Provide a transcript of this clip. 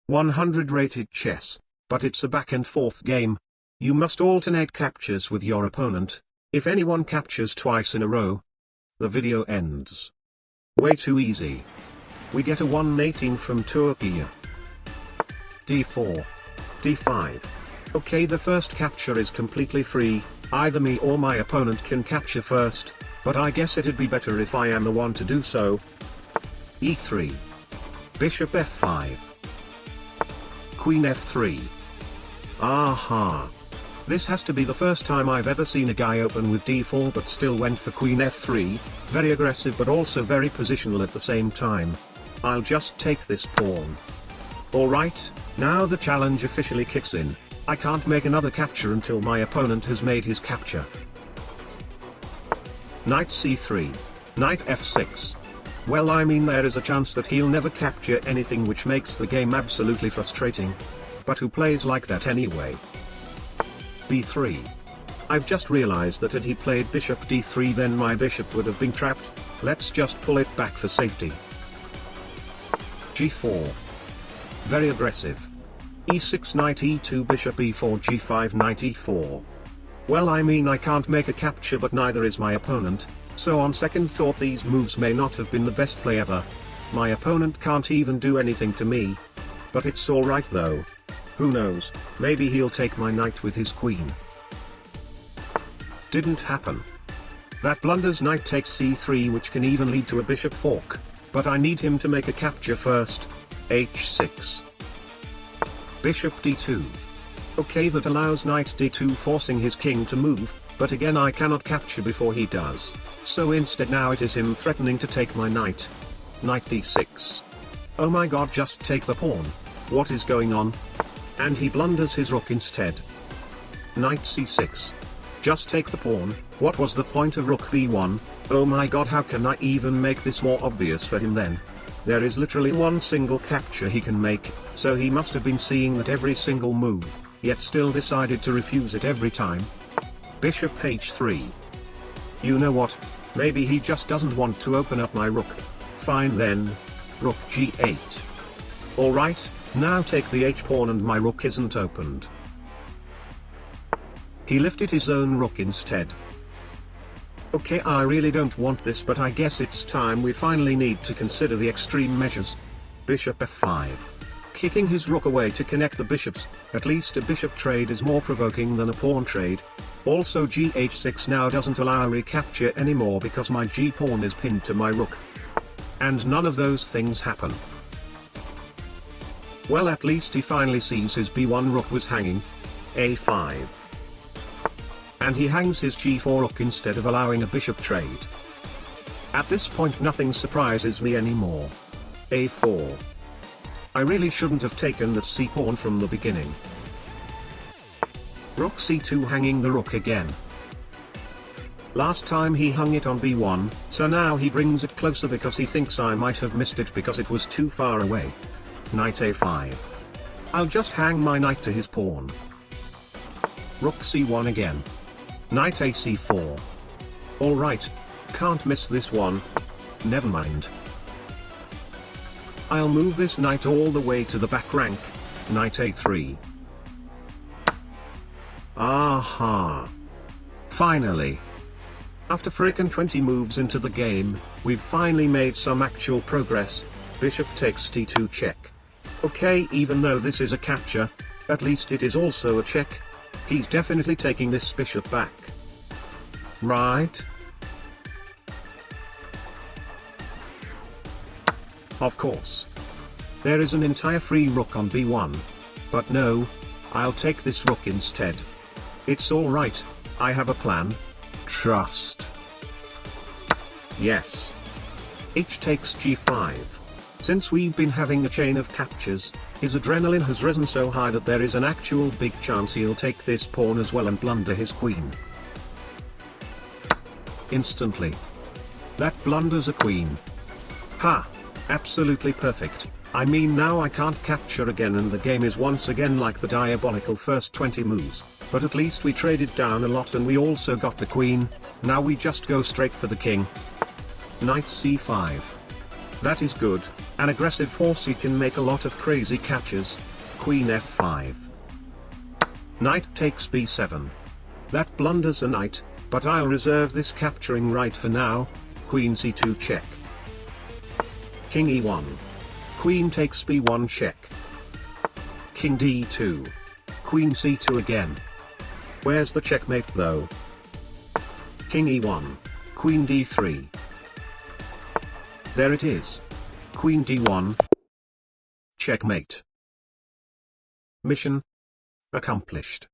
100 rated chess, but it's a back and forth game. You must alternate captures with your opponent. If anyone captures twice in a row, the video ends. Way too easy. We get a 118 from Turkey. d4. d5. Okay, the first capture is completely free, either me or my opponent can capture first, but I guess it'd be better if I am the one to do so. e3. Bishop f5. Queen f3. Aha. This has to be the first time I've ever seen a guy open with d4 but still went for queen f3, very aggressive but also very positional at the same time. I'll just take this pawn. Alright, now the challenge officially kicks in. I can't make another capture until my opponent has made his capture. Knight c3. Knight f6. Well, I mean, there is a chance that he'll never capture anything, which makes the game absolutely frustrating. But who plays like that anyway? b3. I've just realized that had he played bishop d3 then my bishop would have been trapped. Let's just pull it back for safety. g4. Very aggressive. e6 knight e2 bishop e4 g5 knight e4. Well, I mean, I can't make a capture but neither is my opponent, so on second thought these moves may not have been the best play ever. My opponent can't even do anything to me. But it's alright though. Who knows, maybe he'll take my knight with his queen. Didn't happen. That blunders knight takes c3, which can even lead to a bishop fork, but I need him to make a capture first. h6. Bishop d2. Okay, that allows knight d2 forcing his king to move, but again I cannot capture before he does, so instead now it is him threatening to take my knight. Knight d6. Oh my god, just take the pawn. What is going on? And he blunders his rook instead. Knight c6. Just take the pawn. What was the point of rook b1? Oh my god, how can I even make this more obvious for him then? There is literally one single capture he can make, so he must have been seeing that every single move, yet still decided to refuse it every time. Bishop h3. You know what? Maybe he just doesn't want to open up my rook. Fine then. Rook g8. Alright, now take the h-pawn and my rook isn't opened. He lifted his own rook instead. Okay, I really don't want this, but I guess it's time we finally need to consider the extreme measures. Bishop f5. Kicking his rook away to connect the bishops. At least a bishop trade is more provoking than a pawn trade. Also, gh6 now doesn't allow recapture anymore because my g-pawn is pinned to my rook. And none of those things happen. Well, at least he finally sees his b1 rook was hanging. a5. And he hangs his g4 rook instead of allowing a bishop trade. At this point nothing surprises me anymore. a4. I really shouldn't have taken that c-pawn from the beginning. Rook c2, hanging the rook again. Last time he hung it on b1, so now he brings it closer because he thinks I might have missed it because it was too far away. Knight a5. I'll just hang my knight to his pawn. Rook c1 again. Knight ac4. Alright. Can't miss this one. Never mind. I'll move this knight all the way to the back rank. Knight a3. Aha. Finally. After frickin' 20 moves into the game, we've finally made some actual progress. Bishop takes d2 check. Okay, even though this is a capture, at least it is also a check. He's definitely taking this bishop back. Right? Of course. There is an entire free rook on b1. But no, I'll take this rook instead. It's alright, I have a plan. Trust. Yes. H takes g5. Since we've been having a chain of captures, his adrenaline has risen so high that there is an actual big chance he'll take this pawn as well and blunder his queen. Instantly. That blunders a queen. Ha! Absolutely perfect. I mean, now I can't capture again and the game is once again like the diabolical first 20 moves, but at least we traded down a lot and we also got the queen. Now we just go straight for the king. Knight c5. That is good. An aggressive horse, he can make a lot of crazy catches. Queen f5. Knight takes b7. That blunders a knight, but I'll reserve this capturing right for now. Queen c2 check. King e1. Queen takes b1 check. King d2. Queen c2 again. Where's the checkmate though? King e1. Queen d3. There it is. Queen d1. Checkmate. Mission accomplished.